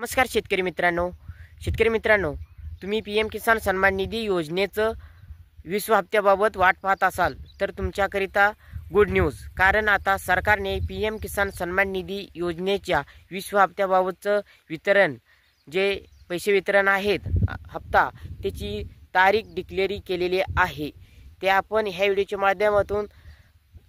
नमस्कार शेतकरी मित्रांनो, तुम्ही PM किसान सन्मान निधी योजनेचं 20 हप्त्याबाबत वाट पाहत असाल तर तुमच्याकरिता गुड न्यूज। कारण आता सरकारने PM किसान सन्मान निधी योजनेच्या 20 हप्त्याबाबतचं वितरण, जे पैसे वितरण आहेत हप्ता, त्याची तारीख डिक्लेअर केलेली आहे। ते आपण ह्या व्हिडिओच्या माध्यमातून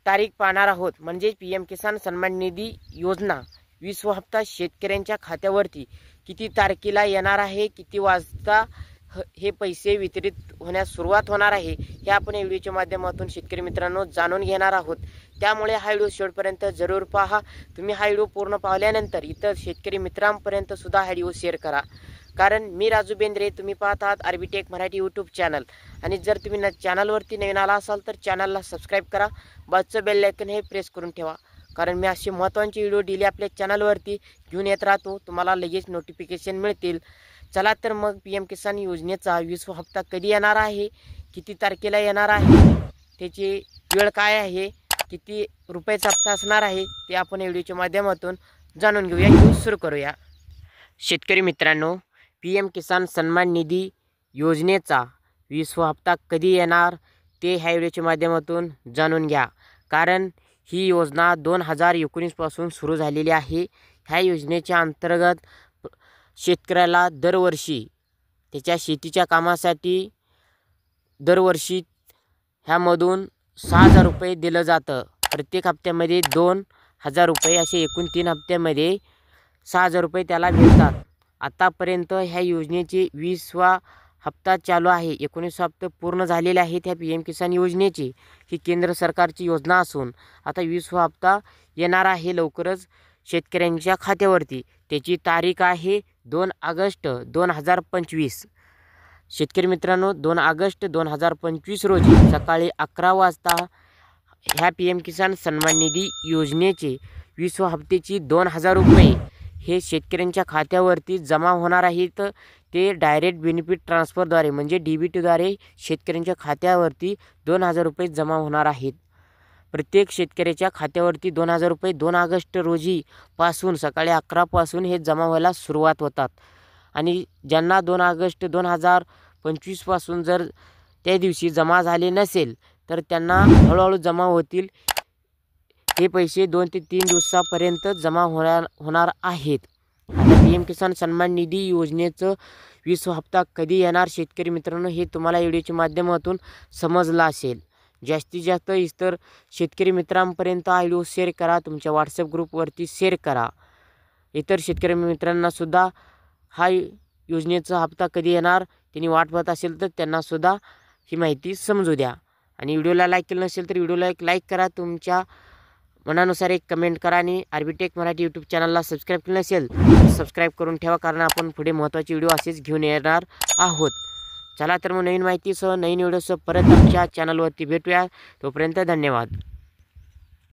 तारीख पाहणार आहोत। म्हणजे PM किसान सन्मान निधी योजना 20 हप्ता शेतकऱ्यांच्या खात्यावरती किती तारखेला येणार आहे, किती वाजता हे पैसे वितरित होण्यास सुरुवात होणार आहे, हे आपण या व्हिडिओच्या माध्यमातून शेतकरी मित्रांनो जाणून घेणार आहोत। त्यामुळे हा व्हिडिओ शेवटपर्यंत जरूर पहा। तुम्ही हा व्हिडिओ पूर्ण पाहिल्यानंतर इतर शेतकरी मित्रांपर्यंत सुद्धा हा व्हिडिओ शेअर करा। कारण मी राजू बेंद्रे, तुम्ही पाहत आहात RBTech मराठी यूट्यूब चॅनल। आणि जर तुम्ही चॅनलवरती नवीन आला असाल तर चॅनलला सबस्क्राईब करा, बाजूचं बेल आयकॉन हे प्रेस करून ठेवा। कारण मी असे महत्त्वाचे व्हिडिओ डेली आपल्या चॅनलवरती घेऊन येत राहतो, तुम्हाला लगेच नोटिफिकेशन मिळतील। चला तर मग PM किसान योजनेचा 20 हप्ता कधी येणार आहे, किती तारखेला येणार आहे, त्याची वेळ काय आहे, किती रुपयाचा हप्ता असणार आहे, ते आपण या व्हिडिओच्या माध्यमातून जाणून घेऊया। व्हिडिओ सुरू करूया। शेतकरी मित्रांनो, PM किसान सन्मान निधी योजनेचा 20 हप्ता कधी येणार ते ह्या व्हिडिओच्या माध्यमातून जाणून घ्या। कारण ही योजना 2019 पासून सुरू झालेली आहे। ह्या योजनेच्या अंतर्गत शेतकऱ्याला दरवर्षी त्याच्या शेतीच्या कामासाठी दरवर्षी ह्यामधून 6,000 रुपये दिलं जातं। प्रत्येक हप्त्यामध्ये 2,000 रुपये, असे एकूण 3 हप्त्यामध्ये 6,000 रुपये त्याला मिळतात। आतापर्यंत ह्या योजनेचे 20वा हप्ता चालू आहे। 19 हप्ते पूर्ण झालेले आहेत ह्या PM किसान योजनेची। ही केंद्र सरकारची योजना असून आता 20वा हप्ता येणार आहे लवकरच शेतकऱ्यांच्या खात्यावरती। त्याची तारीख आहे 2 ऑगस्ट 2025। शेतकरी मित्रांनो, 2 ऑगस्ट 2025 रोजी सकाळी 11 वाजता ह्या PM किसान सन्मान निधी योजनेचे 20वा हप्त्याची 2,000 रुपये हे शेतकऱ्यांच्या खात्यावरती जमा होणार आहेत। ते डायरेक्ट बेनिफिट ट्रान्सफरद्वारे म्हणजे DBTद्वारे शेतकऱ्यांच्या खात्यावरती 2,000 रुपये जमा होणार आहेत। प्रत्येक शेतकऱ्याच्या खात्यावरती 2,000 रुपये 2 ऑगस्ट रोजी पासून सकाळी 11 पासून हे जमा व्हायला सुरुवात होतात। आणि ज्यांना 2 ऑगस्ट 2025 पासून जर त्या दिवशी जमा झाले नसेल तर त्यांना हळूहळू जमा होतील। हे पैसे 2 ते 3 दिवसापर्यंत जमा होणार आहेत। आता PM किसान सन्मान निधी योजनेचं 20 हप्ता कधी येणार शेतकरी मित्रांनो, हे तुम्हाला व्हिडिओच्या माध्यमातून समजलं असेल। जास्तीत जास्त इतर शेतकरी मित्रांपर्यंत हा व्हिडिओ शेअर करा, तुमच्या WhatsApp ग्रुपवरती शेअर करा। इतर शेतकरी मित्रांना सुद्धा हा योजनेचा हप्ता कधी येणार त्यांनी वाट पाहत असेल तर त्यांना सुद्धा ही माहिती समजू द्या। आणि व्हिडिओला लाईक केलं नसेल तर व्हिडिओला एक लाईक करा, तुमच्या मनानुसार एक कमेंट करा। आणि RBTech मराठी यूट्यूब चॅनलला सबस्क्राईब केलं नसेल तर सबस्क्राईब करून ठेवा, कारण आपण पुढे महत्त्वाचे व्हिडिओ असेच घेऊन येणार आहोत। चला तर मग नवीन माहितीसह नवीन व्हिडिओसह परत आमच्या चॅनलवरती भेटूया। तोपर्यंत धन्यवाद।